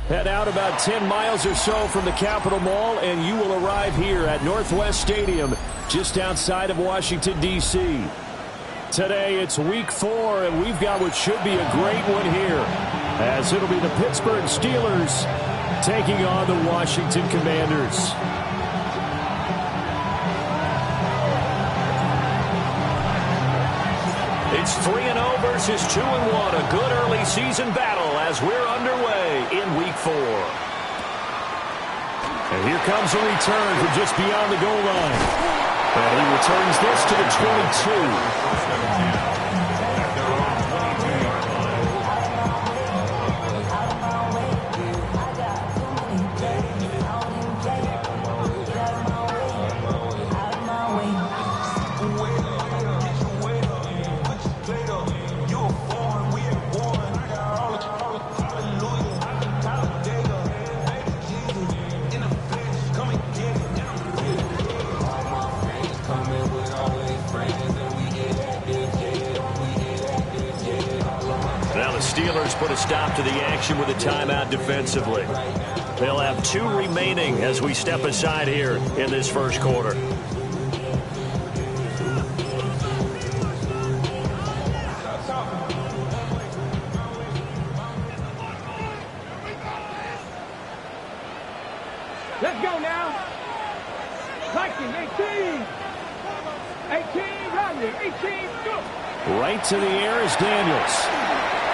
Head out about 10 miles or so from the Capitol Mall, and you will arrive here at Northwest Stadium, just outside of Washington, D.C. Today, it's Week 4, and we've got what should be a great one here, as it'll be the Pittsburgh Steelers taking on the Washington Commanders. It's 3-0 versus 2-1, a good early season battle as we're underway in Week 4. And here comes a return from just beyond the goal line. And he returns this to the 22. Steelers put a stop to the action with a timeout defensively. They'll have 2 remaining as we step aside here in this first quarter. Let's go now. 19, 18. 18, Rodney, 18, go. Right to the air is Daniels.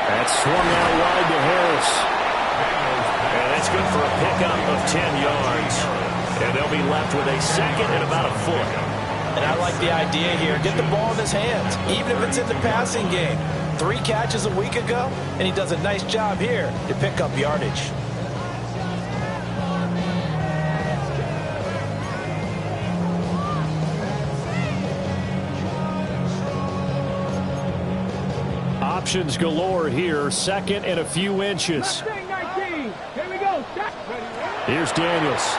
That's swung out wide to Harris. And that's good for a pickup of 10 yards. And they'll be left with a second and about a foot. And I like the idea here. Get the ball in his hands, even if it's in the passing game. 3 catches a week ago, and he does a nice job here to pick up yardage. Options galore here. Second and a few inches. 19. Here we go. Here's Daniels.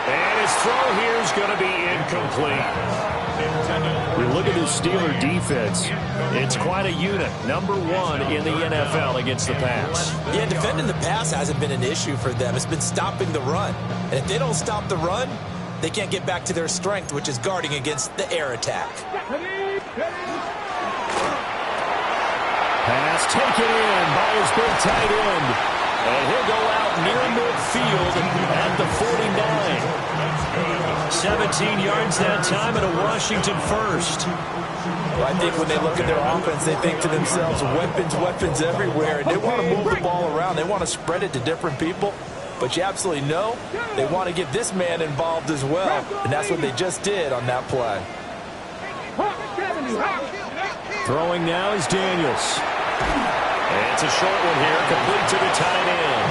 And his throw here is going to be incomplete. We look at this Steeler defense. It's quite a unit. Number 1 in the NFL against the pass. Yeah, defending the pass hasn't been an issue for them. It's been stopping the run. And if they don't stop the run, they can't get back to their strength, which is guarding against the air attack. Pass taken in by his big tight end. And he'll go out near midfield at the 49. 17 yards that time and a Washington first. Well, I think when they look at their offense, they think to themselves, weapons everywhere. And they want to move the ball around. They want to spread it to different people. But you absolutely know they want to get this man involved as well. And that's what they just did on that play. Throwing now is Daniels. And it's a short one here, complete to the tight end.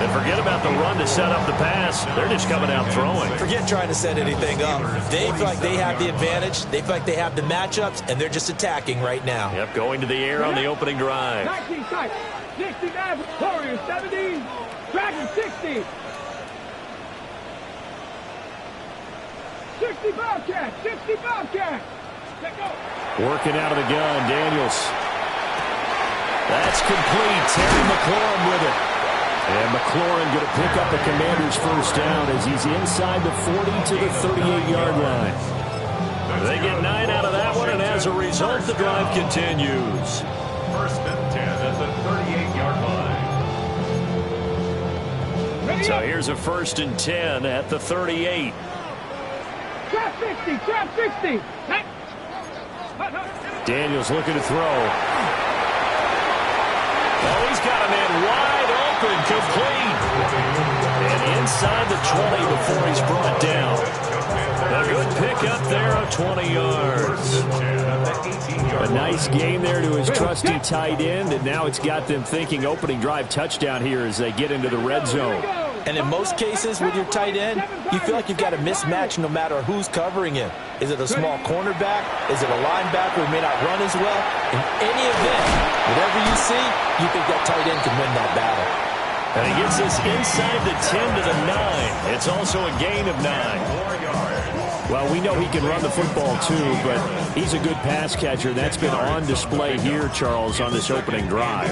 And forget about the run to set up the pass. They're just coming out throwing. Forget trying to set anything up. They feel like they have the advantage. They feel like they have the matchups, and they're just attacking right now. Yep, going to the air on the opening drive. 19 sight. 69 Warriors, 70. Dragons, 60. 60 Bobcats, 60 Bobcats. Let's go. Working out of the gun, Daniels. That's complete. Terry McLaurin with it. And McLaurin going to pick up the Commanders' first down as he's inside the 40 to the 38-yard line. They get 9 out of that one, and as a result, the drive continues. First and 10 at the 38-yard line. So here's a first and 10 at the 38. Trap 60, trap 60. Daniels looking to throw. Oh, he's got a man wide open, complete. And inside the 20 before he's brought down. A good pickup there of 20 yards. A nice game there to his trusty tight end, and now it's got them thinking opening drive touchdown here as they get into the red zone. And in most cases with your tight end, you feel like you've got a mismatch no matter who's covering him. Is it a small cornerback? Is it a linebacker who may not run as well? In any event, whatever you see, you think that tight end can win that battle. And he gets this inside the 10 to the 9. It's also a gain of 9. Well, we know he can run the football too, but he's a good pass catcher. That's been on display here, Charles, on this opening drive.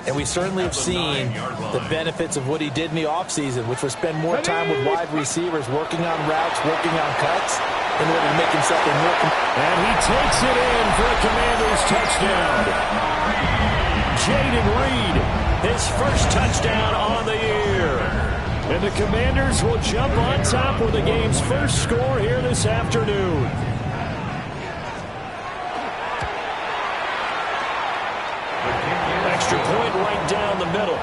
And we certainly have seen the benefits of what he did in the offseason, which was spend more time with wide receivers, working on routes, working on cuts, in order to make himself a more... And he takes it in for a Commanders touchdown. Jaden Reed, his first touchdown on the year. And the Commanders will jump on top with the game's first score here this afternoon. Extra point right down the middle.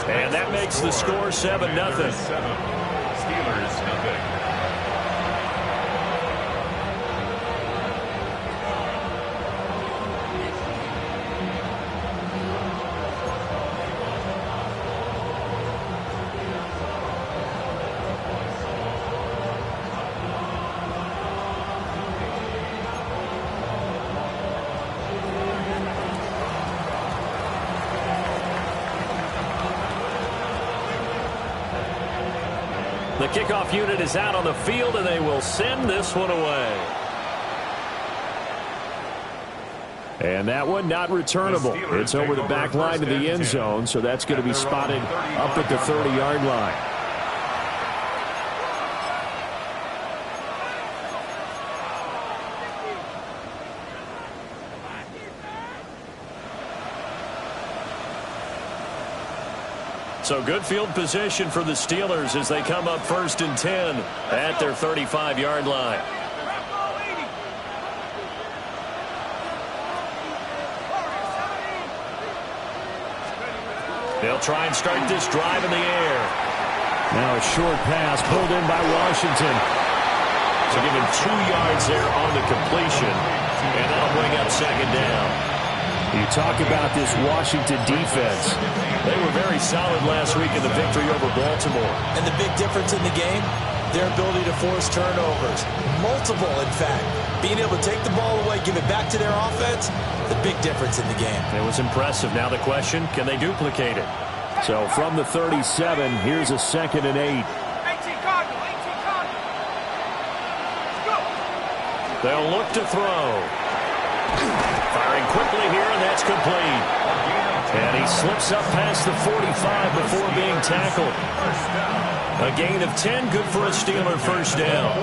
And that makes the score 7-0. Steelers, nothing. The kickoff unit is out on the field, and they will send this one away. And that one not returnable. It's over the back line to the end zone, so that's going to be spotted up at the 30-yard line. So good field position for the Steelers as they come up 1st and 10 at their 35-yard line. They'll try and start this drive in the air. Now a short pass pulled in by Washington. So give him 2 yards there on the completion, and that'll bring up 2nd down. You talk about this Washington defense. They were very solid last week in the victory over Baltimore. And the big difference in the game, their ability to force turnovers. Multiple, in fact. Being able to take the ball away, give it back to their offense, the big difference in the game. It was impressive. Now the question, can they duplicate it? So from the 37, here's a 2nd and 8. They'll look to throw. Firing quickly here, and that's complete. And he slips up past the 45 before being tackled. A gain of 10, good for a Steeler first down.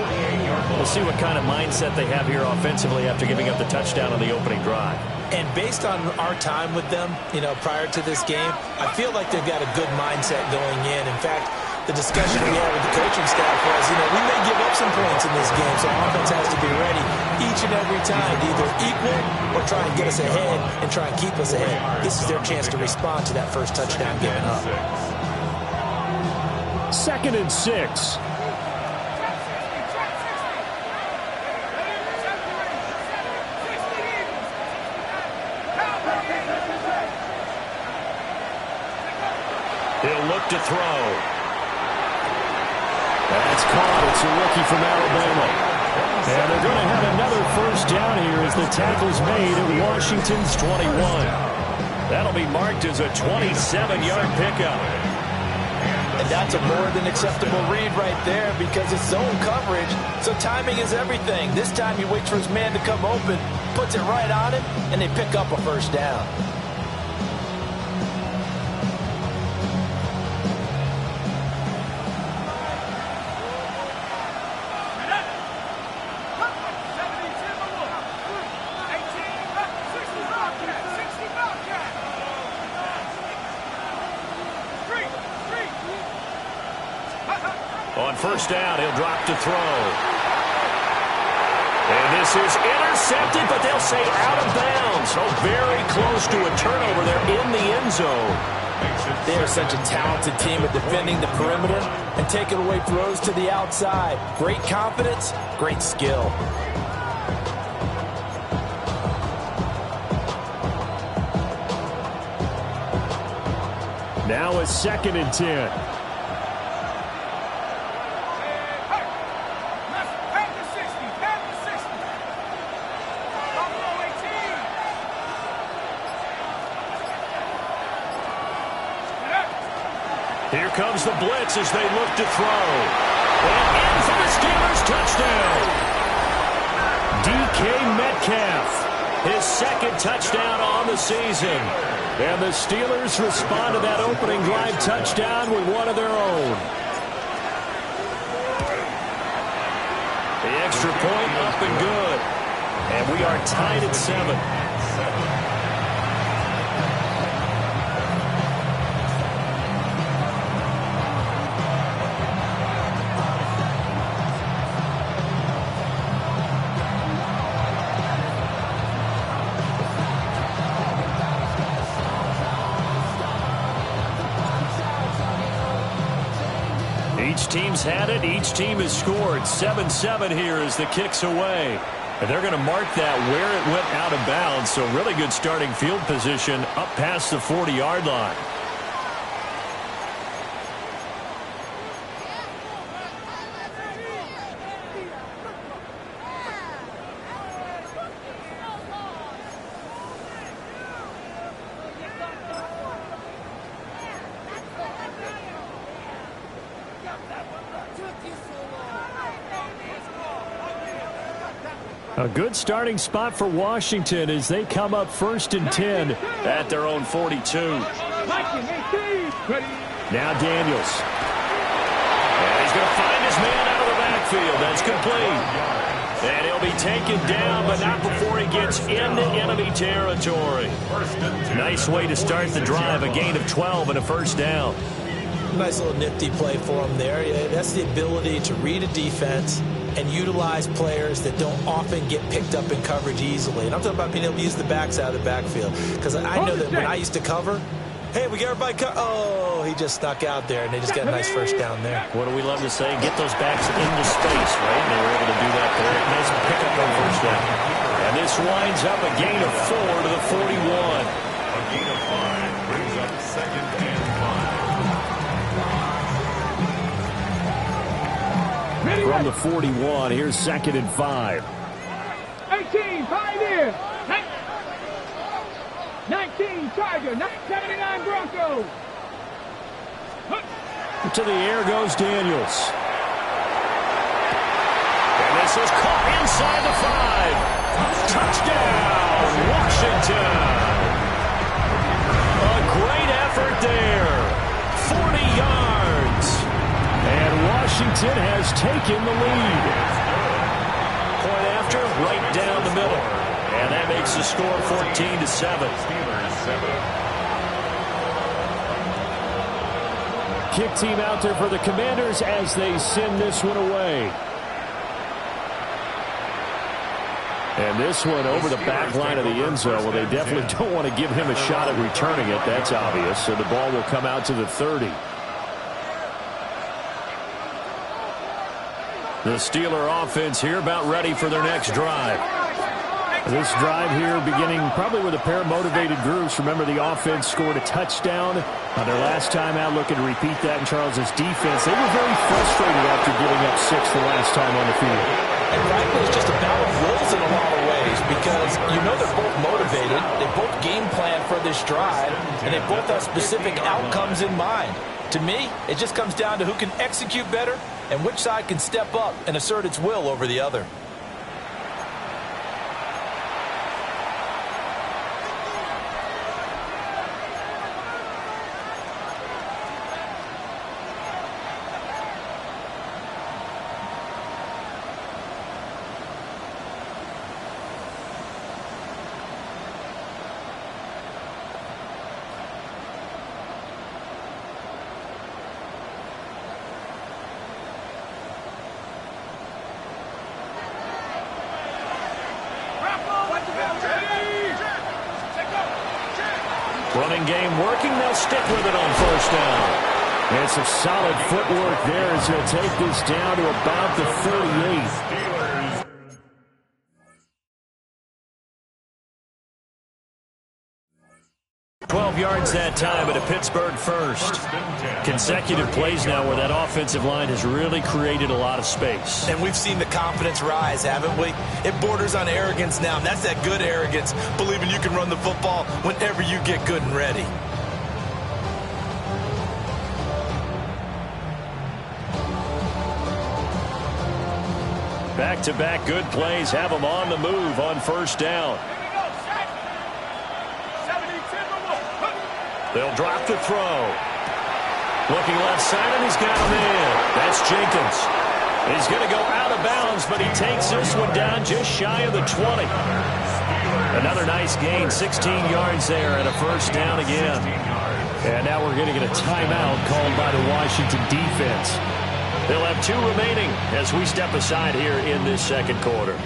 We'll see what kind of mindset they have here offensively after giving up the touchdown on the opening drive. And based on our time with them, prior to this game, I feel like they've got a good mindset going in. In fact, the discussion we had with the coaching staff was, we may give up some points in this game, so our offense has to be ready each and every time to either equal or try and get us ahead and try and keep us ahead. This is their chance to respond to that first touchdown given up. 2nd and 6. He'll look to throw. That's caught. It's a rookie from Alabama. And they're going to have another first down here as the tackle's made at Washington's 21. That'll be marked as a 27-yard pickup. And that's a more than acceptable read right there because it's zone coverage, so timing is everything. This time he waits for his man to come open, puts it right on him, and they pick up a first down. On first down, he'll drop to throw. And this is intercepted, but they'll say out of bounds. So very close to a turnover there in the end zone. They are such a talented team at defending the perimeter and taking away throws to the outside. Great confidence, great skill. Now a 2nd and 10. Here comes the blitz as they look to throw. And in for the Steelers touchdown. DK Metcalf, his second touchdown on the season. And the Steelers respond to that opening drive touchdown with one of their own. The extra point up and good. And we are tied at 7. Each team's had it. Each team has scored. 7-7 here as the kick's away. And they're going to mark that where it went out of bounds. So really good starting field position up past the 40-yard line. A good starting spot for Washington as they come up 1st and 10 at their own 42. Now Daniels. And he's going to find his man out of the backfield. That's complete. And he'll be taken down, but not before he gets into enemy territory. Nice way to start the drive. A gain of 12 and a first down. Nice little nifty play for him there. Yeah, that's the ability to read a defense and utilize players that don't often get picked up in coverage easily. And I'm talking about being able to use the backs out of the backfield. Because I know that when I used to cover, hey, we got everybody oh, he just snuck out there, and they just got a nice first down there. What do we love to say? Get those backs into space, right? And they were able to do that there. Nice pickup on first down. And this winds up a gain of 4 to the 41. A gain of 5 brings up 2nd and 5. From the 41, here's 2nd and 5. 18, Pioneer. 19, Tiger. 79, Broncos. To the air goes Daniels. And this is caught inside the 5. Touchdown, Washington. A great effort there. 40 yards. And Washington has taken the lead. Point after, right down the middle. And that makes the score 14-7. Kick team out there for the Commanders as they send this one away. And this one over the back line of the end zone. Well, they definitely don't want to give him a shot at returning it. That's obvious. So the ball will come out to the 30. The Steeler offense here about ready for their next drive. This drive here beginning probably with a pair of motivated groups. Remember, the offense scored a touchdown on their last time out. Looking to repeat that in Charles's defense. They were very frustrated after giving up 6 the last time on the field. And frankly, it's just a battle of wills in a lot of ways because you know they're both motivated. They both game plan for this drive, and they both have specific outcomes in mind. To me, it just comes down to who can execute better and which side can step up and assert its will over the other. Running game working. They'll stick with it on first down. And some solid footwork there as he'll take this down to about the 38. 12 yards that time at a Pittsburgh first. Consecutive plays now where that offensive line has really created a lot of space. And we've seen the confidence rise, haven't we? It borders on arrogance now, and that's that good arrogance, believing you can run the football whenever you get good and ready. Back-to-back good plays have them on the move on first down. They'll drop the throw. Looking left side, and he's got him in. That's Jenkins. He's going to go out of bounds, but he takes this one down just shy of the 20. Another nice gain, 16 yards there, and a first down again. And now we're going to get a timeout called by the Washington defense. They'll have 2 remaining as we step aside here in this second quarter.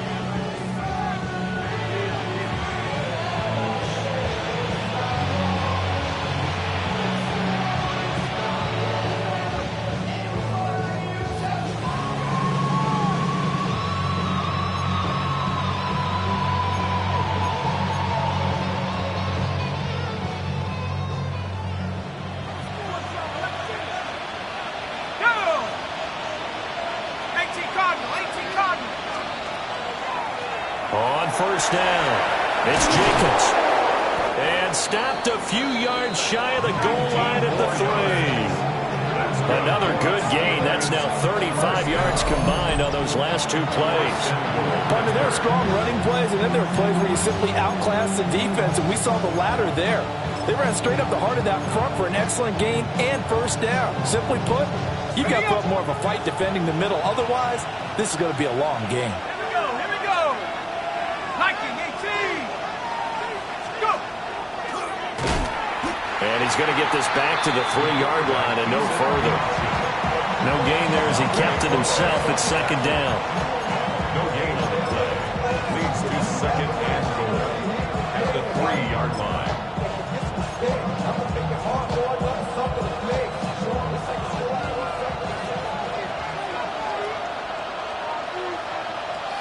First down. It's Jenkins. And stopped a few yards shy of the goal line at the 3. Another good gain. That's now 35 yards combined on those last 2 plays. Partner, there are strong running plays, and then there are plays where you simply outclass the defense, and we saw the latter there. They ran straight up the heart of that front for an excellent gain and first down. Simply put, you've got to put up more of a fight defending the middle. Otherwise, this is going to be a long game. And he's going to get this back to the 3-yard line and no further. No gain there as he kept it himself at second down. No gain on the play. Leads to second and goal at the 3-yard line.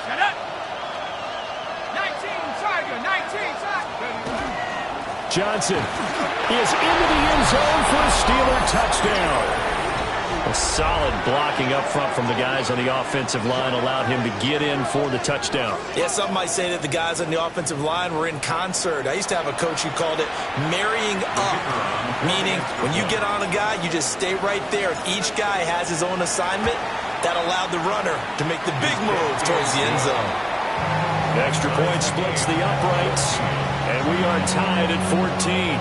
Set up. 19 Tiger, 19 Tiger. Johnson is into the end zone for a Steeler touchdown. A solid blocking up front from the guys on the offensive line allowed him to get in for the touchdown. Yeah, some might say that the guys on the offensive line were in concert. I used to have a coach who called it marrying up, meaning when you get on a guy, you just stay right there. Each guy has his own assignment. That allowed the runner to make the big move towards the end zone. Extra point splits the uprights, and we are tied at 14.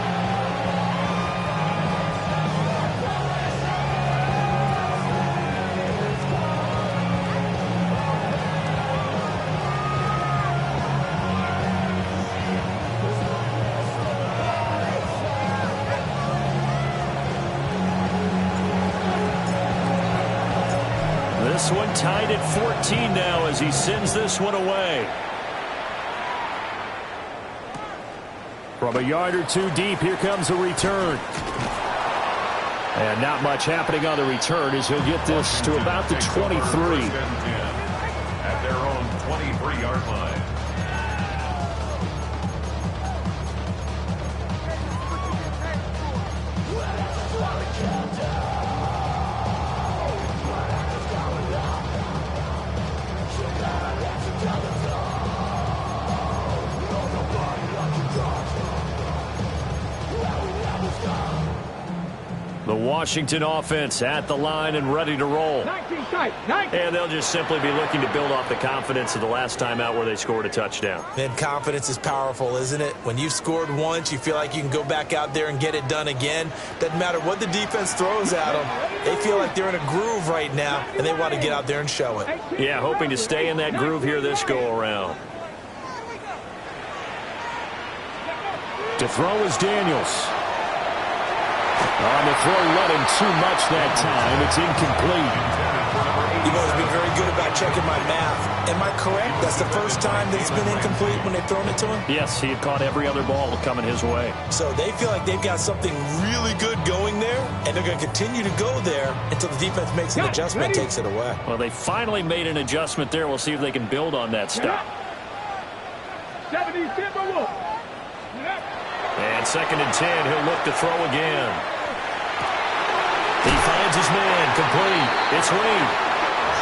This one tied at 14 now as he sends this one away. From a yard or 2 deep, here comes a return. And not much happening on the return as he'll get this to about the 23. At their own 23-yard line. The Washington offense at the line and ready to roll. 19 tight, 19. And they'll just simply be looking to build off the confidence of the last time out where they scored a touchdown. Man, confidence is powerful, isn't it? When you've scored once, you feel like you can go back out there and get it done again. Doesn't matter what the defense throws at them. They feel like they're in a groove right now, and they want to get out there and show it. Yeah, hoping to stay in that groove here this go-around. To throw is Daniels. On the throw, running too much that time. It's incomplete. You've always been very good about checking my math. Am I correct? That's the first time that it's been incomplete when they've thrown it to him? Yes, he had caught every other ball coming his way. So they feel like they've got something really good going there, and they're going to continue to go there until the defense makes an adjustment and takes it away. Well, they finally made an adjustment there. We'll see if they can build on that stop. 70 Timberwolves. And 2nd and 10, he'll look to throw again. He finds his man, complete. It's Reed.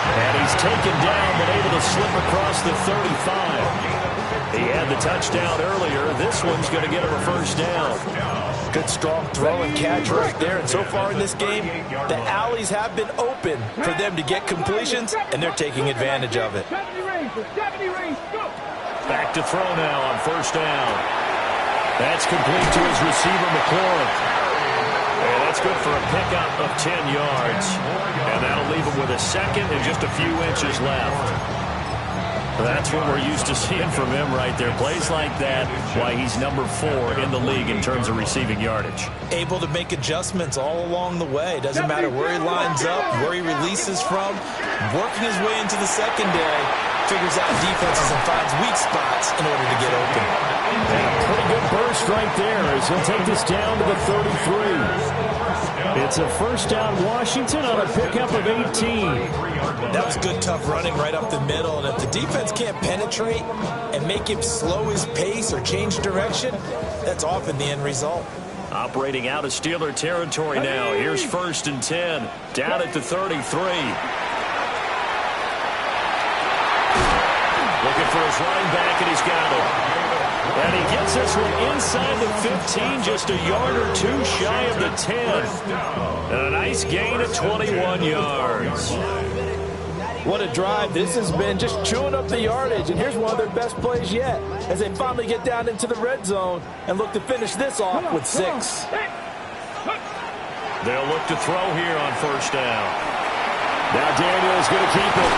And he's taken down, but able to slip across the 35. He had the touchdown earlier. This one's going to get him a first down. Good, strong throw and catch right there. And so far in this game, the alleys have been open for them to get completions, and they're taking advantage of it. The 70 range, go! Back to throw now on first down. That's complete to his receiver, McLaurin. And that's good for a pickup of 10 yards. And that'll leave him with a second and just a few inches left. That's what we're used to seeing from him right there. Plays like that, why he's number 4 in the league in terms of receiving yardage. Able to make adjustments all along the way. Doesn't matter where he lines up, where he releases from. Working his way into the secondary, figures out defenses and finds weak spots in order to get open. And a pretty good burst right there as he'll take this down to the 33. It's a first down Washington on a pickup of 18. That was good, tough running right up the middle. And if the defense can't penetrate and make him slow his pace or change direction, that's often the end result. Operating out of Steeler territory now. Here's first and 10. Down at the 33. Looking for his running back, and he's got it. And he gets this one inside the 15, just a yard or two shy of the 10. And a nice gain of 21 yards. What a drive. This has been just chewing up the yardage. And here's one of their best plays yet as they finally get down into the red zone and look to finish this off with 6. They'll look to throw here on first down. Now Daniel's going to keep it.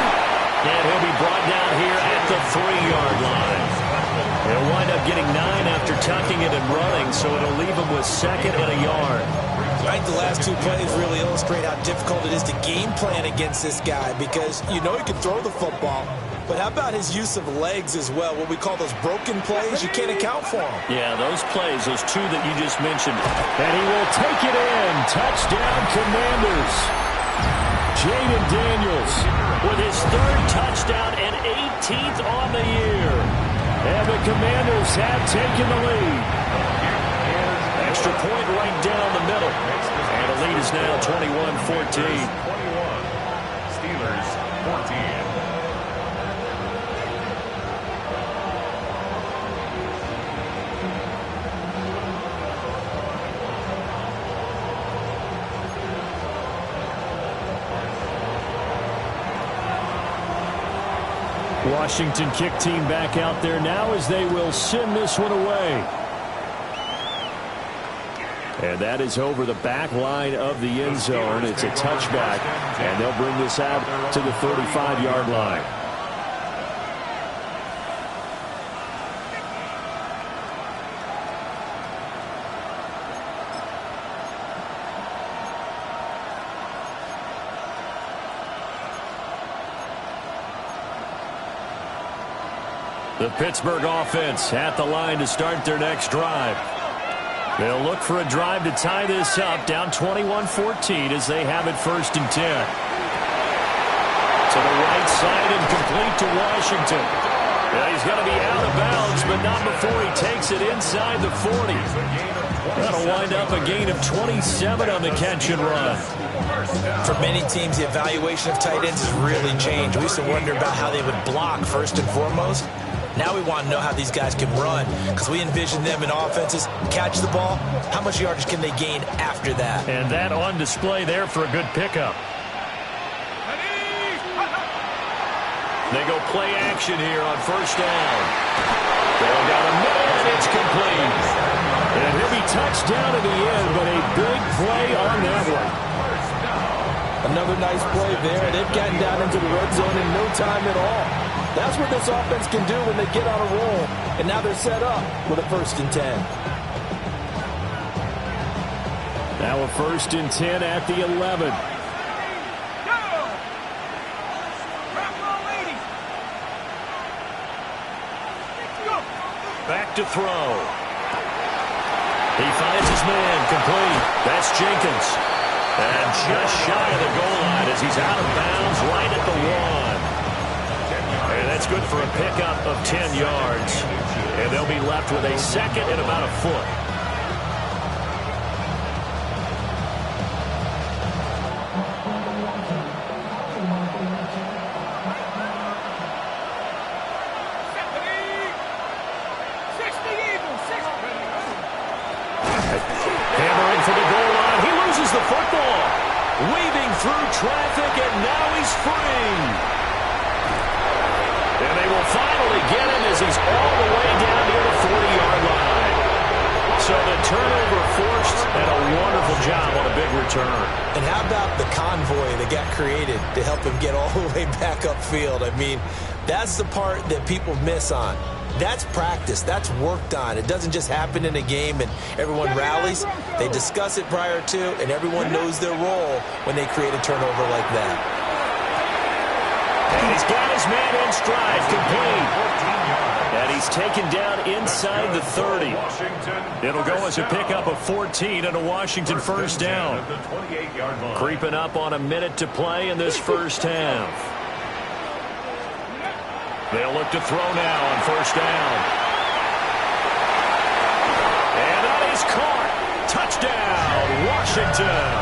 And he'll be brought down here at the 3-yard line. He'll wind up getting 9 after tucking it and running, so it'll leave him with second and a yard. I think the last 2 plays really illustrate how difficult it is to game plan against this guy because you know he can throw the football, but how about his use of legs as well? What we call those broken plays, you can't account for them. Yeah, those plays, those 2 that you just mentioned. And he will take it in. Touchdown, Commanders. Jaden Daniels with his 3rd touchdown and 18th on the year. And the Commanders have taken the lead. Extra point right down the middle. And the lead is now 21-14. 21. Steelers 14. Washington kick team back out there now as they will send this one away. And that is over the back line of the end zone. It's a touchback, and they'll bring this out to the 35-yard line. The Pittsburgh offense at the line to start their next drive. They'll look for a drive to tie this up, down 21-14 as they have it first and 10. To the right side and complete to Washington. Yeah, he's going to be out of bounds, but not before he takes it inside the 40. That'll wind up a gain of 27 on the catch and run. For many teams, the evaluation of tight ends has really changed. We used to wonder about how they would block first and foremost. Now we want to know how these guys can run because we envision them in offenses, catch the ball, how much yardage can they gain after that? And that on display there for a good pickup. They go play action here on first down. They've got a minute, it's complete. And he'll be touched down in the end, but a big play on that one. Another nice play there. They've gotten down into the red zone in no time at all. That's what this offense can do when they get on a roll. And now they're set up with a first and 10. Now a first and 10 at the 11. Back to throw. He finds his man complete. That's Jenkins. And just shy of the goal line as he's out of bounds right at the 1. And that's good for a pickup of 10 yards. And they'll be left with a second and about a foot. Hammering for the goal line. He loses the football. Weaving through traffic, and now he's free. And they will will finally get him as he's all the way down near the 40-yard line. So the turnover forced, and a wonderful job on a big return. And how about the convoy that got created to help him get all the way back upfield? I mean, that's the part that people miss on. That's practice. That's worked on. It doesn't just happen in a game and everyone rallies. They discuss it prior to, and everyone knows their role when they create a turnover like that. And he's got his man in stride, complete. And he's taken down inside the 30. It'll go as a pickup of 14 and a Washington first down. Creeping up on a minute to play in this first half. They'll look to throw now on first down. And that is caught. Touchdown, Washington.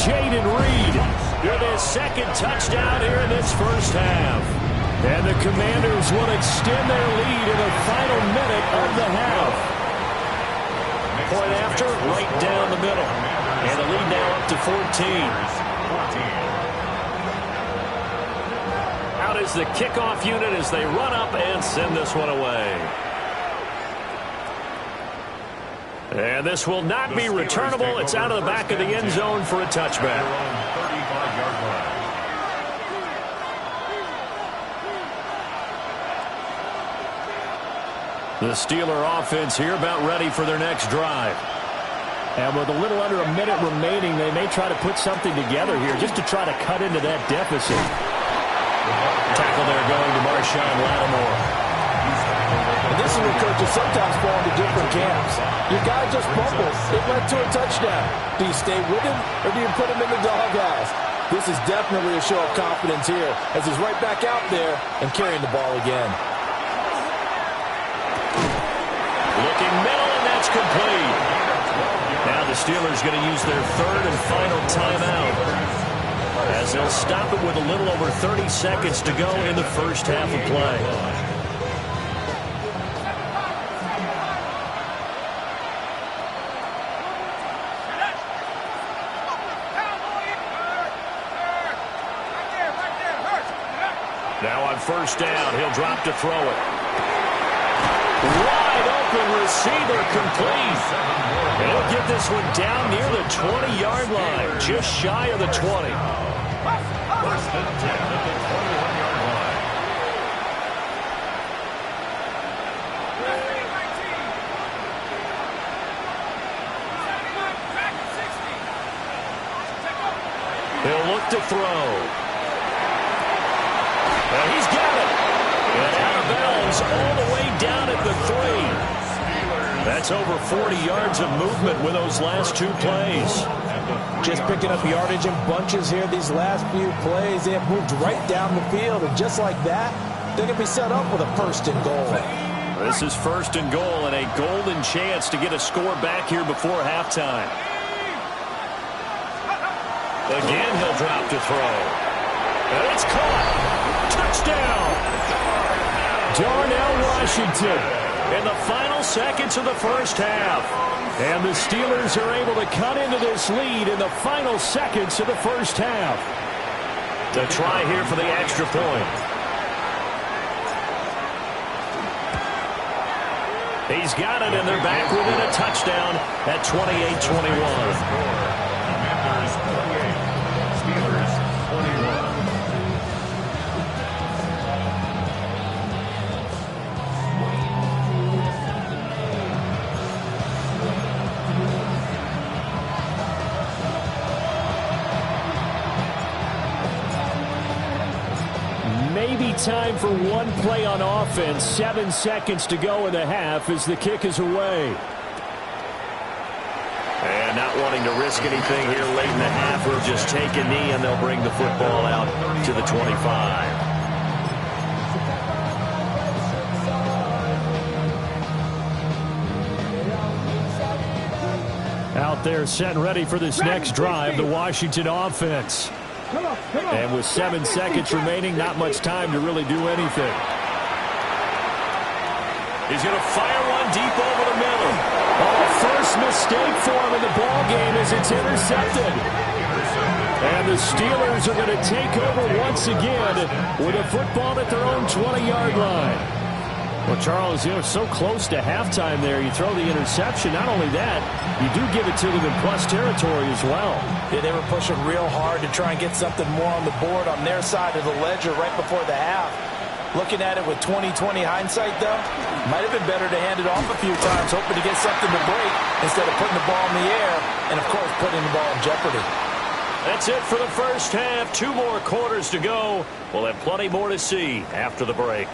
Jaden Reed with his second touchdown here in this first half. And the Commanders will extend their lead in the final minute of the half. Point after, right down the middle. And the lead now up to 14. Out is the kickoff unit as they run up and send this one away. And this will not be returnable. It's out of the back of the end zone for a touchback. The Steeler offense here about ready for their next drive. And with a little under a minute remaining, they may try to put something together here just to try to cut into that deficit. Tackle there going to Marshawn Lattimore. And this is where coaches sometimes fall into different camps. Your guy just fumbled. It led to a touchdown. Do you stay with him or do you put him in the doghouse? This is definitely a show of confidence here as he's right back out there and carrying the ball again. Looking middle, and that's complete. Now the Steelers going to use their third and final timeout as they'll stop it with a little over 30 seconds to go in the first half of play. Now on first down, he'll drop to throw it. Wide open receiver, complete. And he'll get this one down near the 20-yard line, just shy of the 20. First and 10 at the 21-yard line. He'll look to throw. And he's got it. And out of bounds all the way down at the 3. That's over 40 yards of movement with those last two plays. Just picking up yardage in bunches here these last few plays. They have moved right down the field, and just like that, they're going to be set up with a first and goal. This is first and goal and a golden chance to get a score back here before halftime. Again, he'll drop to throw. And it's caught. Touchdown. Darnell Washington in the final seconds of the first half. And the Steelers are able to cut into this lead in the final seconds of the first half. To try here for the extra point. He's got it, and they're back within a touchdown at 28-21. Maybe time for one play on offense. 7 seconds to go in the half as the kick is away. And not wanting to risk anything here late in the half, we'll just take a knee and they'll bring the football out to the 25. Out there set and ready for this next drive, the Washington offense. And with 7 seconds remaining, not much time to really do anything. He's going to fire one deep over the middle. Oh, first mistake for him in the ball game as it's intercepted. And the Steelers are going to take over once again with a football at their own 20-yard line. Well, Charles, so close to halftime there. You throw the interception. Not only that, you do give it to them in plus territory as well. Yeah, they were pushing real hard to try and get something more on the board on their side of the ledger right before the half. Looking at it with 20/20 hindsight, though, might have been better to hand it off a few times, hoping to get something to break instead of putting the ball in the air and, of course, putting the ball in jeopardy. That's it for the first half. 2 more quarters to go. We'll have plenty more to see after the break.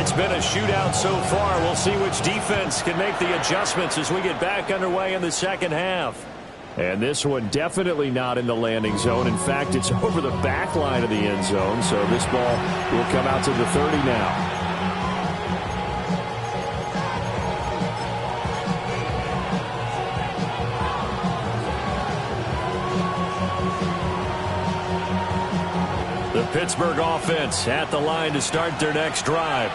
It's been a shootout so far. We'll see which defense can make the adjustments as we get back underway in the second half. And this one definitely not in the landing zone. In fact, it's over the back line of the end zone. So this ball will come out to the 30 now. The Pittsburgh offense at the line to start their next drive.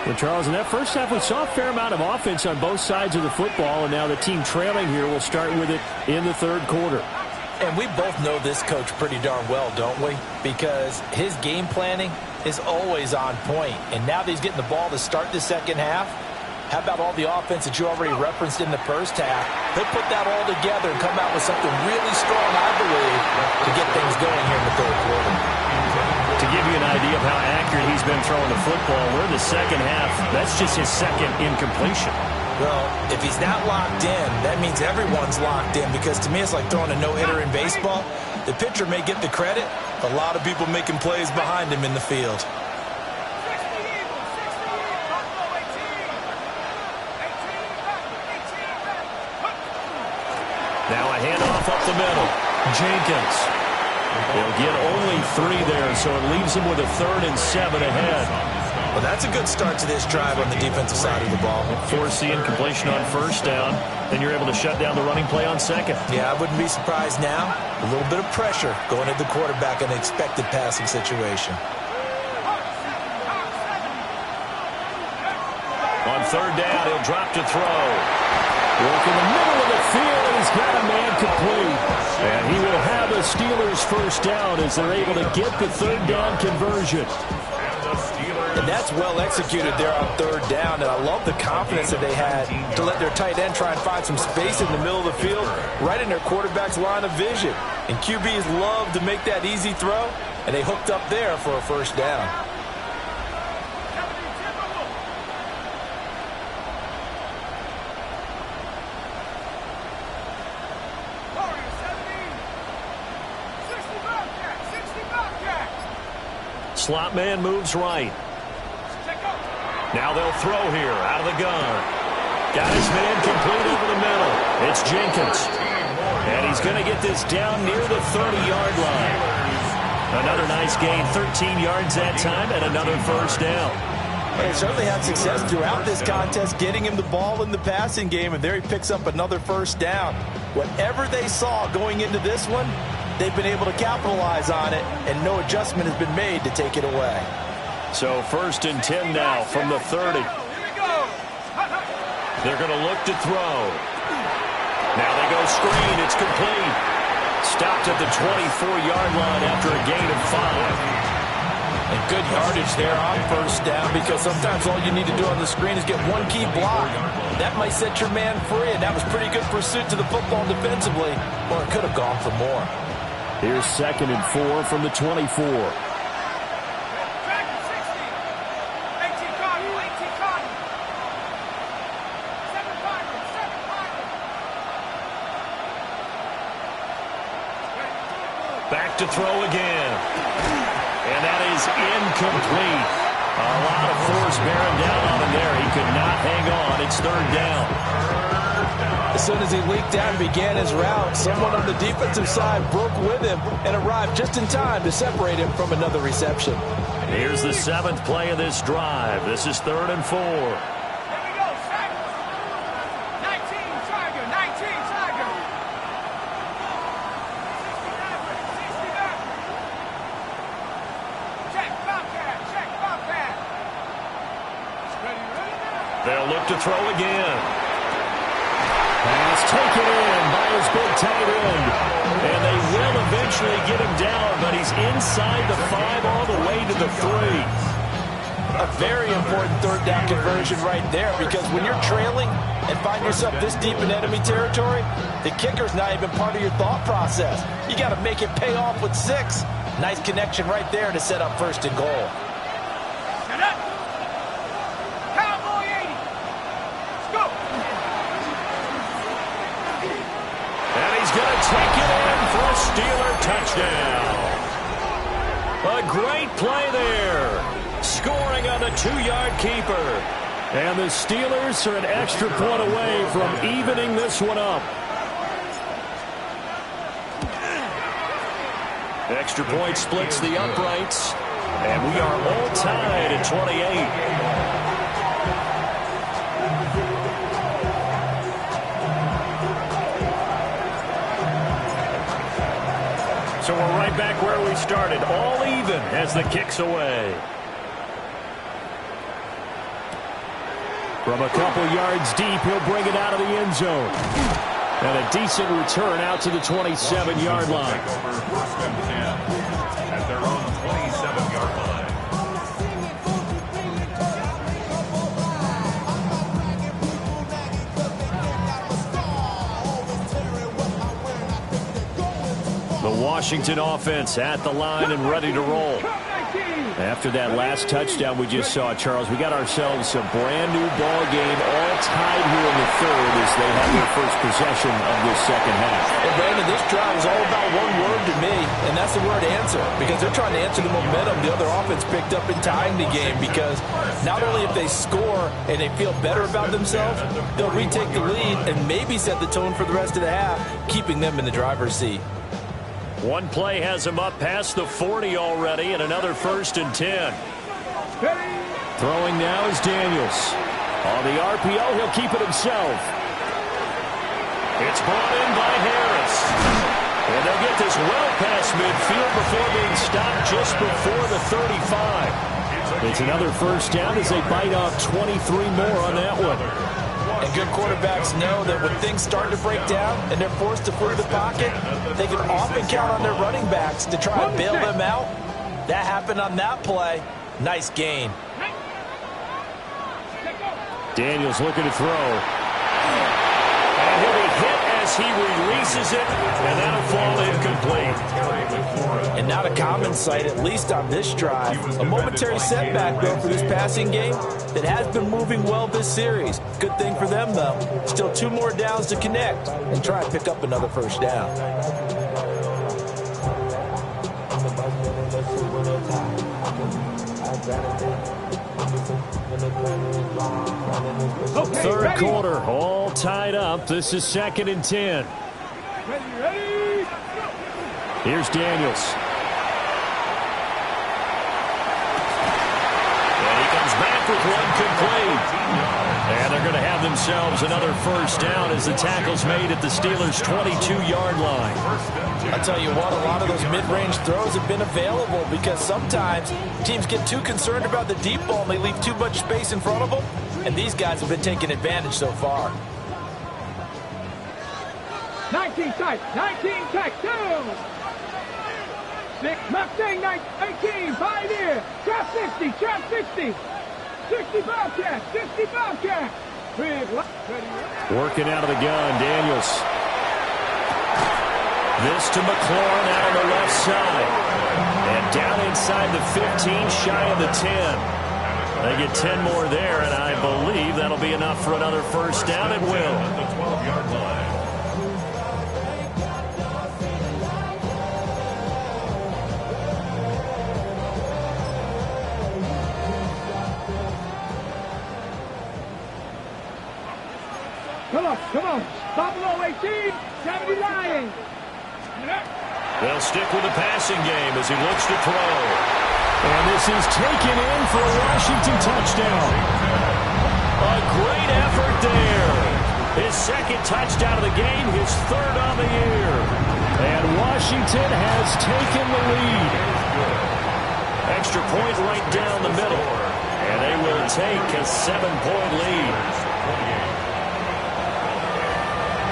Well, Charles, in that first half, we saw a fair amount of offense on both sides of the football, and now the team trailing here will start with it in the third quarter. And we both know this coach pretty darn well, don't we? Because his game planning is always on point. And now that he's getting the ball to start the second half, how about all the offense that you already referenced in the first half? He'll put that all together and come out with something really strong, I believe, to get things going here in the third quarter. To give you an idea of how accurate he's been throwing the football, we're in the second half. That's just his second incompletion. Well, if he's not locked in, that means everyone's locked in, because to me it's like throwing a no-hitter in baseball. The pitcher may get the credit, a lot of people making plays behind him in the field. Now a handoff up the middle. Jenkins. He'll get only 3 there, so it leaves him with a 3rd and 7 ahead. Well, that's a good start to this drive on the defensive side of the ball. Force the incompletion on first down, then you're able to shut down the running play on second. Yeah, I wouldn't be surprised now. A little bit of pressure going at the quarterback in an expected passing situation. On third down, he'll drop to throw. Work in the middle of the field, and he's got a man complete. And he will have a Steelers first down as they're able to get the third down conversion. And that's well executed there on third down, and I love the confidence that they had to let their tight end try and find some space in the middle of the field, right in their quarterback's line of vision. And QBs love to make that easy throw, and they hooked up there for a first down. Slot man moves right. Now they'll throw here out of the gun. Got his man complete over the middle. It's Jenkins. And he's going to get this down near the 30-yard line. Another nice gain, 13 yards that time, and another first down. They certainly had success throughout this contest, getting him the ball in the passing game, and there he picks up another first down. Whatever they saw going into this one, they've been able to capitalize on it, and no adjustment has been made to take it away. So 1st and 10 now from the 30. They're going to look to throw. Now they go screen. It's complete. Stopped at the 24-yard line after a gain of 5. And good yardage there on first down, because sometimes all you need to do on the screen is get one key block. That might set your man free, and that was pretty good pursuit to the football defensively, or it could have gone for more. Here's 2nd and 4 from the 24. Back to throw again. And that is incomplete. A lot of force bearing down on him there. He could not hang on. It's 3rd down. As soon as he leaked out and began his route, someone on the defensive side broke with him and arrived just in time to separate him from another reception. Here's the 7th play of this drive. This is 3rd and 4. They'll look to throw again. Pass taken in by his big tight end. And they will eventually get him down, but he's inside the 5 all the way to the 3. A very important third down conversion right there, because when you're trailing and find yourself this deep in enemy territory, the kicker's not even part of your thought process. You got to make it pay off with 6. Nice connection right there to set up 1st and goal. Set up. Cowboy 80. Let's go. And he's going to take it in for a Steeler touchdown. A great play there. Scoring on the 2-yard keeper. And the Steelers are an extra point away from evening this one up. Extra point splits the uprights. And we are all tied at 28. So we're right back where we started. All even as the kick's away. From a couple yards deep, he'll bring it out of the end zone. And a decent return out to the 27-yard line. First and 10 at their own 27-yard line. The Washington offense at the line and ready to roll. After that last touchdown we just saw, Charles, we got ourselves a brand-new ball game, all tied here in the 3rd as they have their first possession of this second half. And Brandon, this drive is all about one word to me, and that's the word answer, because they're trying to answer the momentum the other offense picked up in tying the game, because not only if they score and they feel better about themselves, they'll retake the lead and maybe set the tone for the rest of the half, keeping them in the driver's seat. One play has him up past the 40 already, and another 1st and 10. Throwing now is Daniels. On the RPO, he'll keep it himself. It's brought in by Harris. And they'll get this well past midfield before being stopped just before the 35. It's another 1st down as they bite off 23 more on that one. And good quarterbacks know that when things start to break down and they're forced to flee the pocket, they can often count on their running backs to try and bail them out. That happened on that play. Nice gain. Daniels looking to throw. And he'll be hit as he releases it, and that'll fall incomplete. And not a common sight, at least on this drive. A momentary setback, though, for this passing game that has been moving well this series. Good thing for them, though. Still 2 more downs to connect and try and pick up another 1st down. Okay, 3rd ready. quarter, all tied up. This is 2nd and 10. Ready. Here's Daniels. And he comes back with one complete. And they're going to have themselves another 1st down as the tackle's made at the Steelers' 22-yard line. I'll tell you what, a lot of those mid-range throws have been available because sometimes teams get too concerned about the deep ball and they leave too much space in front of them. And these guys have been taking advantage so far. 19 tight. 19 tight. 2. 6. Mustang 18. Pioneer. Trap 60. Trap 60. 60 Bobcat. 60 Bobcat. Working out of the gun, Daniels. This to McLaurin out on the left side. And down inside the 15, shy of the 10. They get 10 more there, and I believe that'll be enough for another 1st down. It will. At the 12-yard line. Come on. Buffalo 18. 70 Lions. They'll stick with the passing game as he looks to throw. And this is taken in for a Washington touchdown. A great effort there. His 2nd touchdown of the game, his 3rd on the year. And Washington has taken the lead. Extra point right down the middle. And they will take a 7-point lead.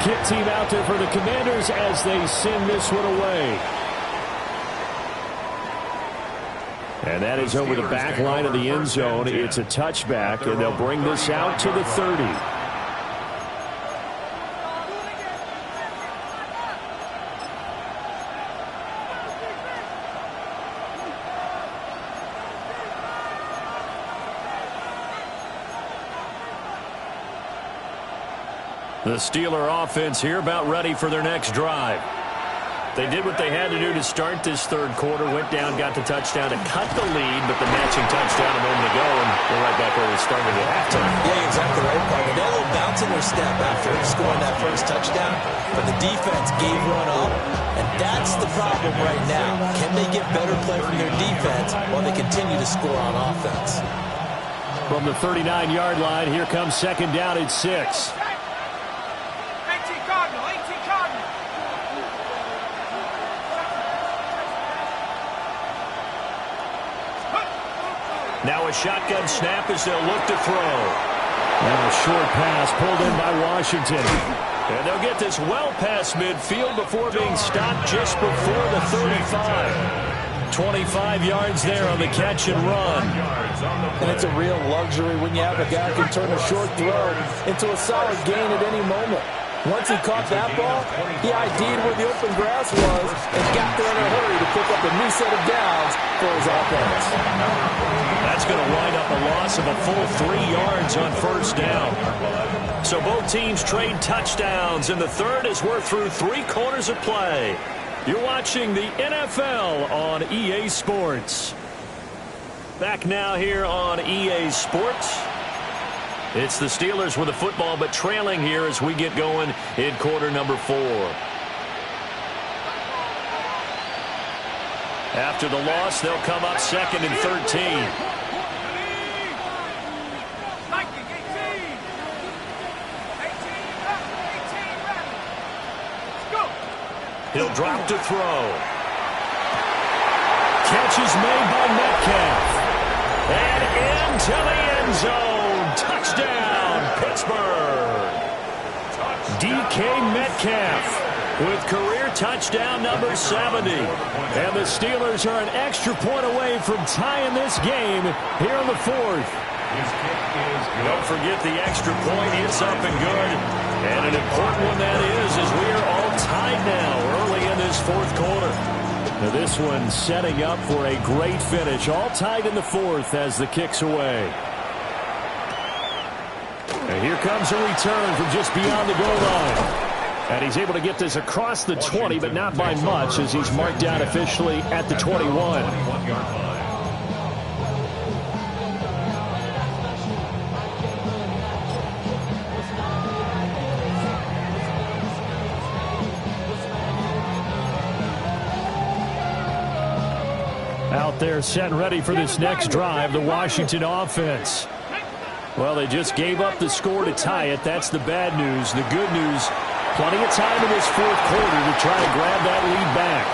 Kick team out there for the Commanders as they send this one away. And that is over the back line of the end zone. It's a touchback, and they'll bring this out to the 30. The Steeler offense here about ready for their next drive. They did what they had to do to start this third quarter, went down, got the touchdown to cut the lead, but the matching touchdown a moment ago, and they're right back where they started at halftime. Yeah, exactly right, partner. They had a little bounce in their step after scoring that first touchdown, but the defense gave one up, and that's the problem right now. Can they get better play from their defense while they continue to score on offense? From the 39-yard line, here comes second down at 6. Now a shotgun snap as they'll look to throw. And a short pass pulled in by Washington. And they'll get this well past midfield before being stopped just before the 35. 25 yards there on the catch and run. And it's a real luxury when you have a guy who can turn a short throw into a solid gain at any moment. Once he caught that ball, he ID'd where the open grass was and got there in a hurry to pick up a new set of downs for his offense. That's going to wind up a loss of a full 3 yards on first down. So both teams trade touchdowns, and the third as we're through 3 quarters of play. You're watching the NFL on EA Sports. Back now here on EA Sports. It's the Steelers with the football, but trailing here as we get going in quarter number 4. After the loss, they'll come up second and 13. He'll drop to throw. Catch is made by Metcalf. And into the end zone. Touchdown, Pittsburgh. DK Metcalf with career touchdown number 70. And the Steelers are an extra point away from tying this game here in the 4th. Don't forget the extra point. It's up and good. And an important one that is, as we are all tied now early in this 4th quarter. Now this one setting up for a great finish. All tied in the 4th as the kick's away. And here comes a return from just beyond the goal line. And he's able to get this across the 20, but not by much, as he's marked down officially at the 21. Out there set and ready for this next drive, the Washington offense. Well, they just gave up the score to tie it. That's the bad news. The good news, plenty of time in this 4th quarter to try to grab that lead back.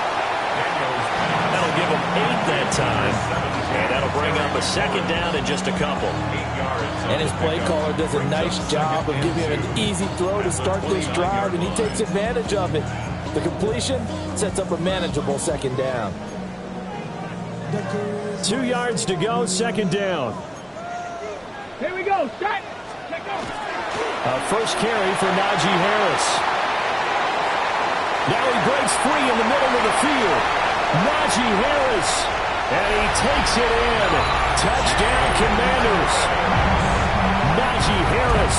That'll give them 8 that time. And that'll bring up a second down in just a couple. And his play caller does a nice job of giving him an easy throw to start this drive, and he takes advantage of it. The completion sets up a manageable second down. 2 yards to go, second down. Here we go. Start. Let go. First carry for Najee Harris. Now he breaks free in the middle of the field. Najee Harris. And he takes it in. Touchdown, Commanders. Najee Harris,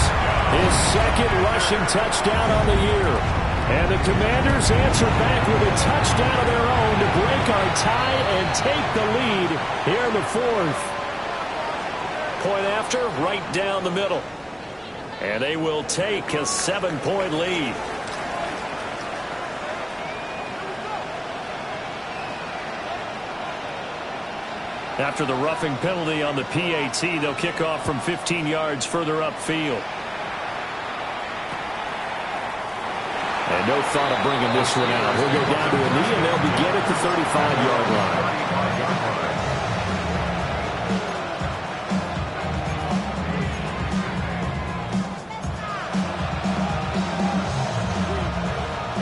his second rushing touchdown on the year. And the Commanders answer back with a touchdown of their own to break our tie and take the lead here in the 4th. Point after, right down the middle. And they will take a 7-point lead. After the roughing penalty on the PAT, they'll kick off from 15 yards further upfield. And no thought of bringing this one out. He'll go down to a knee, and they'll begin at the 35-yard line.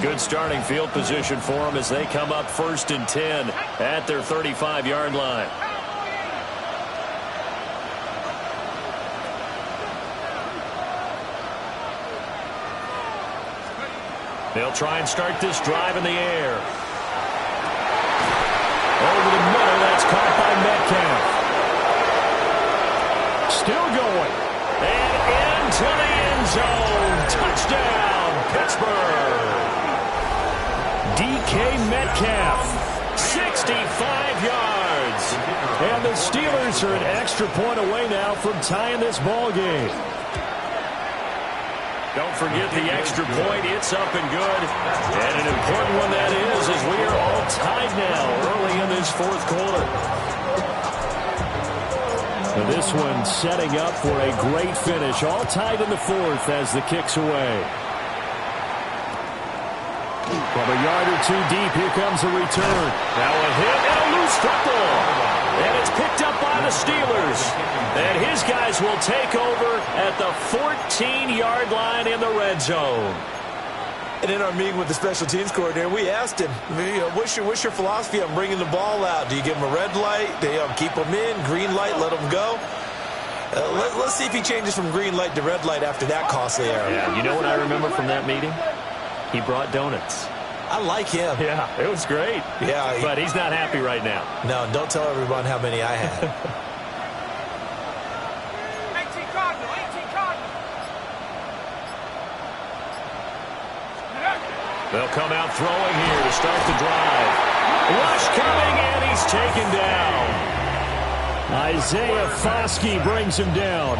Good starting field position for them as they come up 1st and 10 at their 35-yard line. They'll try and start this drive in the air. Over the middle, that's caught by Metcalf. Still going. And into the end zone. Touchdown, Pittsburgh. DK Metcalf, 65 yards. And the Steelers are an extra point away now from tying this ball game. Don't forget the extra point. It's up and good. And an important one that is, as we are all tied now early in this 4th quarter. Now this one setting up for a great finish. All tied in the 4th as the kick's away. From a yard or 2 deep, here comes a return. Now a hit and a loose football. And it's picked up by the Steelers. And his guys will take over at the 14-yard line in the red zone. And in our meeting with the special teams coordinator, we asked him, what's your philosophy on bringing the ball out? Do you give him a red light? Do you keep him in? Green light, let him go? Let's see if he changes from green light to red light after that costly error. Yeah, you know what I remember from that meeting? He brought donuts. I like him. Yeah, it was great. Yeah. But he's not happy right now. No, don't tell everyone how many I had. 18 Cardinal, 18 Cardinal. They'll come out throwing here to start the drive. Rush coming, and he's taken down. Isaiah Foskey brings him down.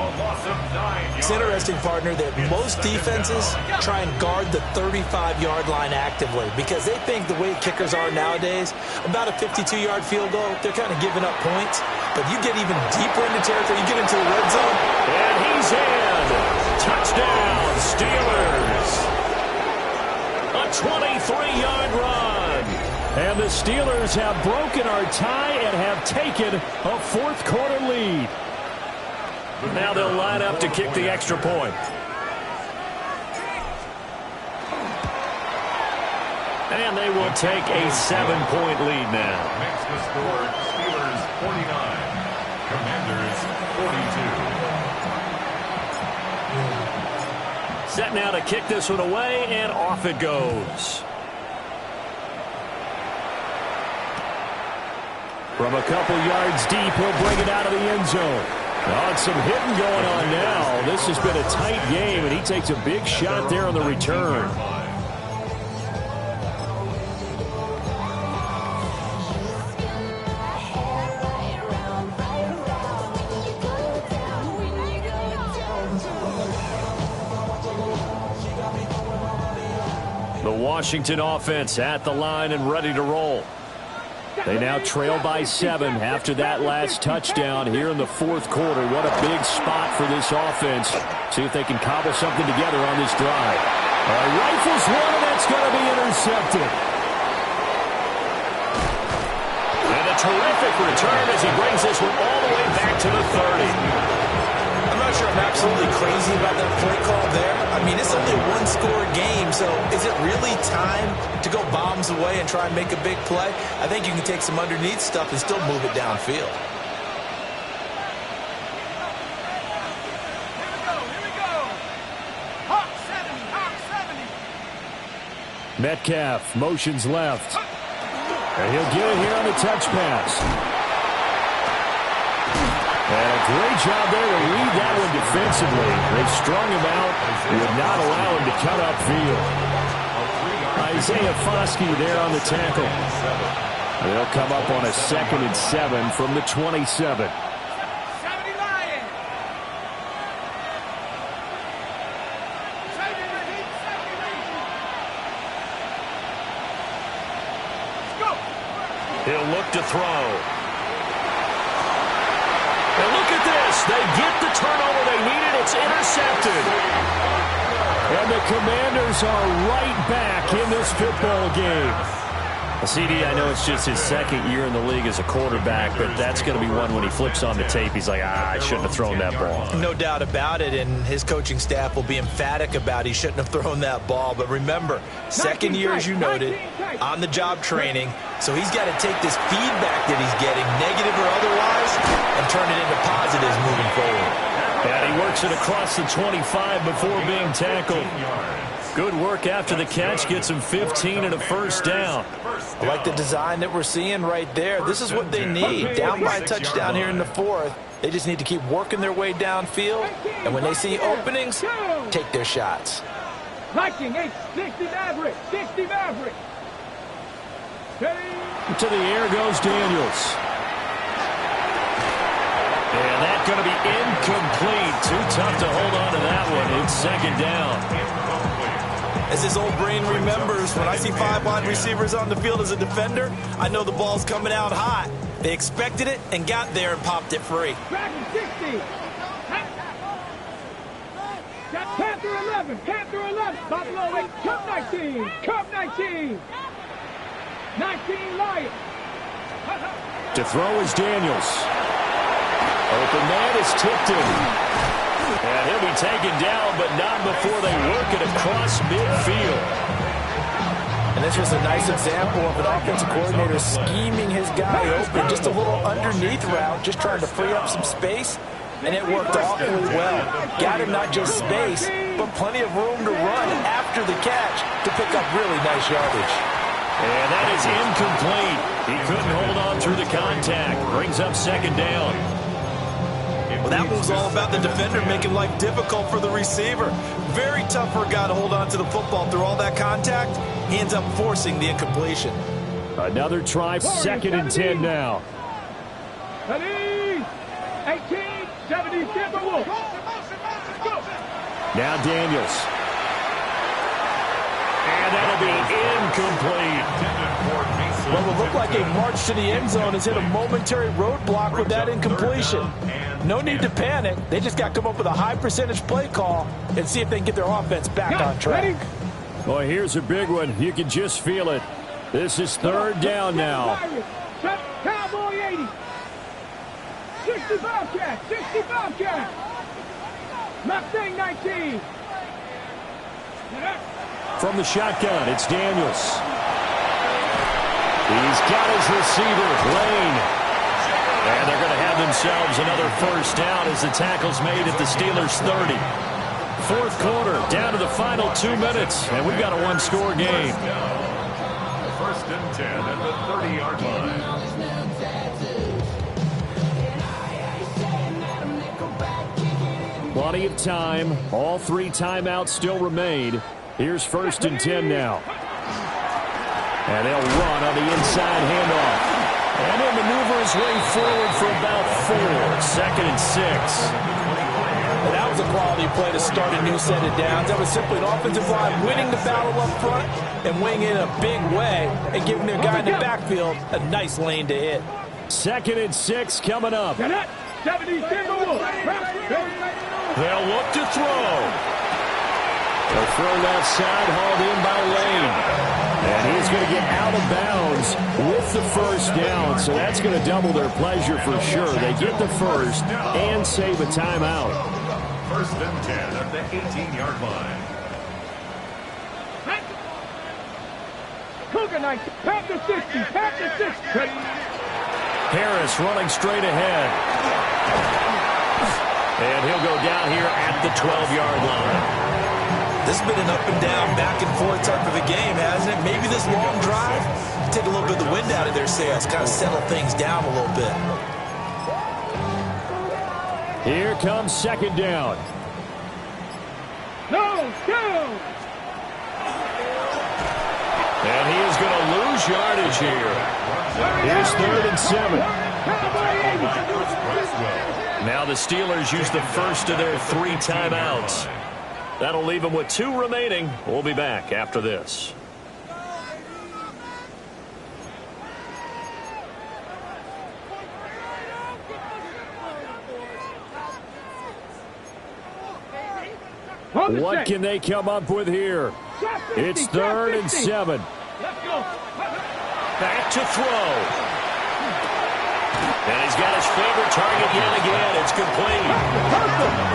It's interesting, partner, that most defenses try and guard the 35-yard line actively because they think the way kickers are nowadays, about a 52-yard field goal, they're kind of giving up points. But you get even deeper into territory, you get into the red zone. And he's in. Touchdown, Steelers. A 23-yard run. And the Steelers have broken our tie and have taken a 4th quarter lead. Now they'll line up to kick the extra point. And they will take a 7-point lead now. Makes the score Steelers 49, Commanders 42. Set now to kick this one away, and off it goes. From a couple yards deep, he'll bring it out of the end zone. Oh, and some hitting going on now. This has been a tight game, and he takes a big shot there on the return. The Washington offense at the line and ready to roll. They now trail by 7 after that last touchdown here in the 4th quarter. What a big spot for this offense. See if they can cobble something together on this drive. Rifles one, and that's going to be intercepted. And a terrific return as he brings this one all the way back to the 30. I'm not sure I'm absolutely crazy about that play call there. I mean, it's only a 1-score game, so is it really time to go bombs away and try and make a big play? I think you can take some underneath stuff and still move it downfield. Here we go. Hawk 70, Hawk 70. Metcalf motions left. And he'll get it here on the touch pass. And a great job there to read that one defensively. They strung him out, would not allow him to cut upfield. Isaiah Foskey there on the tackle. They'll come up on a 2nd and 7 from the 27. 70 Lion. Let's go. He'll look to throw. And look at this. They get the turnover they needed. It's intercepted. And the Commanders are right back in this football game. CD, I know it's just his second year in the league as a quarterback, but that's going to be one when he flips on the tape. He's like, I shouldn't have thrown that ball. No doubt about it, and his coaching staff will be emphatic about he shouldn't have thrown that ball. But remember, second year, as you noted, on-the-job training, so he's got to take this feedback that he's getting, negative or otherwise, and turn it into positives moving forward. And he works it across the 25 before being tackled. Good work after the catch, gets him 15 and a first down. I like the design that we're seeing right there. This is what they need. Down by a touchdown here in the fourth. They just need to keep working their way downfield. And when they see openings, take their shots. Viking 60 Maverick, 60 Maverick. To the air goes Daniels. And that's going to be incomplete. Too tough to hold on to that one. It's second down. As his old brain remembers, when I see 5 wide receivers on the field as a defender, I know the ball's coming out hot. They expected it and got there and popped it free. Dragon 60. Panther 11, Panther 11. Buffalo 8, Cup 19, Cup 19. 19 Lions. To throw is Daniels. Open man is tipped in. And he'll be taken down, but not before they work it across midfield. And this was a nice example of an offensive coordinator scheming his guy open. Just a little underneath route, just trying to free up some space. And it worked awfully well. Got him not just space, but plenty of room to run after the catch to pick up really nice yardage. And that is incomplete. He couldn't hold on through the contact. Brings up second down. Well, that move's all about the defender making life difficult for the receiver. Very tough for a guy to hold on to the football through all that contact. He ends up forcing the incompletion. Another try, second and 10 now. 18, 70, Timberwolves. Now Daniels. And that'll be incomplete. What will look like a march to the end zone has hit a momentary roadblock with that incompletion. No need to panic. They just got to come up with a high percentage play call and see if they can get their offense back on track. Boy, here's a big one. You can just feel it. This is third down now. Cowboy 80. 60 Bobcat, 60 Bobcat. Mustang 19. From the shotgun, it's Daniels. He's got his receiver, Lane. And they're going to have themselves another first down as the tackle's made at the Steelers' 30. Fourth quarter, down to the final 2 minutes, and we've got a one-score game. First and 10 at the 30-yard line. Plenty of time. All 3 timeouts still remain. Here's first and 10 now. And they'll run on the inside handoff. And he'll maneuver his way forward for about 4. Second and 6. And that was a quality play to start a new set of downs. That was simply an offensive line winning the battle up front and weighing in a big way and giving their guy in the backfield a nice lane to hit. Second and 6 coming up. 70 Timberwolves. They'll look to throw. They'll throw that side, hauled in by Lane. And he's going to get out of bounds with the first down, so that's going to double their pleasure for sure. They get the first and save a timeout. First and 10 at the 18-yard line. Cougar 19, Panther 60, Panther 60. Harris running straight ahead. And he'll go down here at the 12-yard line. This has been an up and down, back and forth type of a game, hasn't it? Maybe this long drive, take a little bit of the wind out of their sails, kind of settle things down a little bit. Here comes second down. No, go! And he is going to lose yardage here. Here's third and 7. Now the Steelers use the first of their 3 timeouts. That'll leave them with 2 remaining. We'll be back after this. What can they come up with here? It's third and 7. Let's go. Back to throw. And he's got his favorite target yet again. It's complete.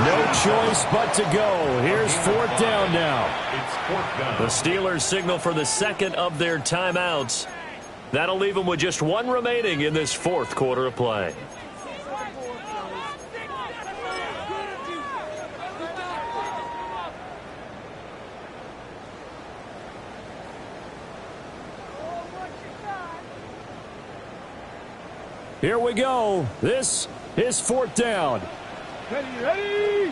No choice but to go. Here's 4th down now. It's 4th down. The Steelers signal for the second of their timeouts. That'll leave them with just one remaining in this 4th quarter of play. Here we go. This is 4th down. Ready.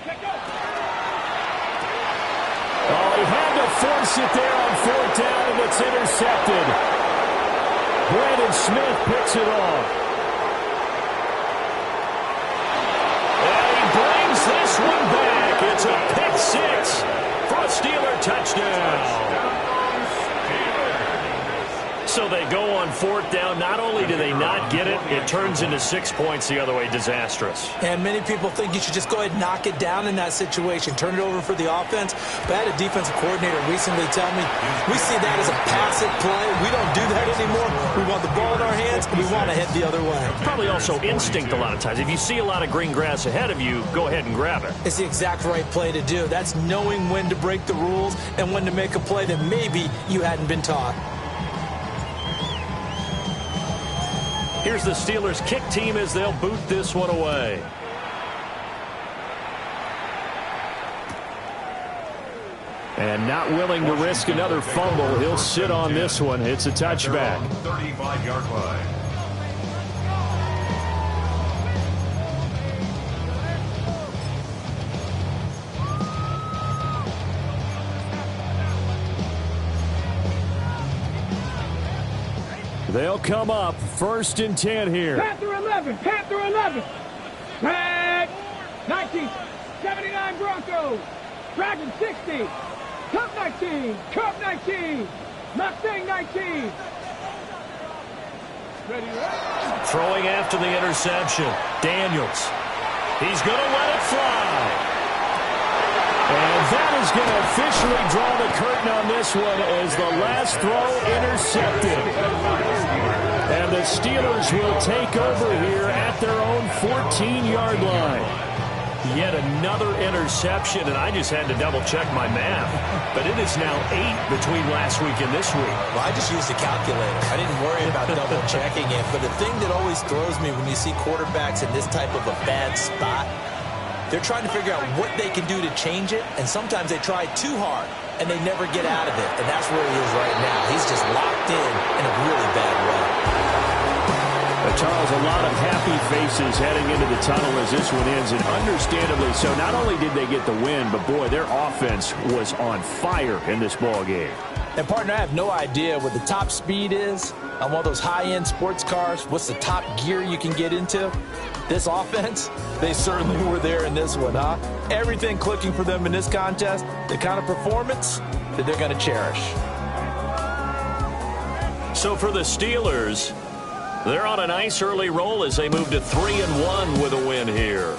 Get go. Oh, he had to force it there on 4th down, and it's intercepted. Brandon Smith picks it off. And he brings this one back. It's a pick 6 for a Steeler touchdown. So they go on 4th down. Not only do they not get it, it turns into 6 points the other way. Disastrous. And many people think you should just go ahead and knock it down in that situation. Turn it over for the offense. But I had a defensive coordinator recently tell me, we see that as a passive play. We don't do that anymore. We want the ball in our hands, and we want to head the other way. Probably also instinct a lot of times. If you see a lot of green grass ahead of you, go ahead and grab it. It's the exact right play to do. That's knowing when to break the rules and when to make a play that maybe you hadn't been taught. Here's the Steelers' kick team as they'll boot this one away. And not willing to risk another fumble. He'll sit on this one. It's a touchback. 35-yard line. They'll come up 1st and 10 here. Panther 11. Panther 11. Drag. 1979 Broncos. Dragon 60. Cup 19. Cup 19. Mustang 19. Ready. Throwing after the interception. Daniels. He's going to let it fly. And that is going to officially draw the curtain on this one as the last throw intercepted. And the Steelers will take over here at their own 14-yard line. Yet another interception, and I just had to double-check my math. But it is now 8 between last week and this week. Well, I just used a calculator. I didn't worry about double-checking it. But the thing that always throws me when you see quarterbacks in this type of a bad spot, they're trying to figure out what they can do to change it, and sometimes they try too hard, and they never get out of it. And that's where he is right now. He's just locked in a really bad way. Charles, a lot of happy faces heading into the tunnel as this one ends, and understandably so. Not only did they get the win, but, boy, their offense was on fire in this ball game. And, partner, I have no idea what the top speed is on one of those high-end sports cars. What's the top gear you can get into? This offense, they certainly were there in this one, huh? Everything clicking for them in this contest, the kind of performance that they're going to cherish. So for the Steelers, they're on a nice early roll as they move to 3-1 with a win here.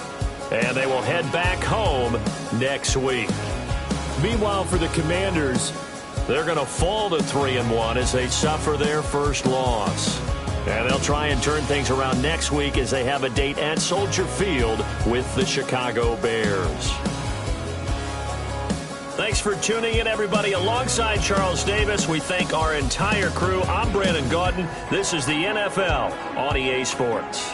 And they will head back home next week. Meanwhile, for the Commanders, they're going to fall to 3-1 as they suffer their first loss. And they'll try and turn things around next week as they have a date at Soldier Field with the Chicago Bears. Thanks for tuning in, everybody. Alongside Charles Davis, we thank our entire crew. I'm Brandon Gaudin. This is the NFL on EA Sports.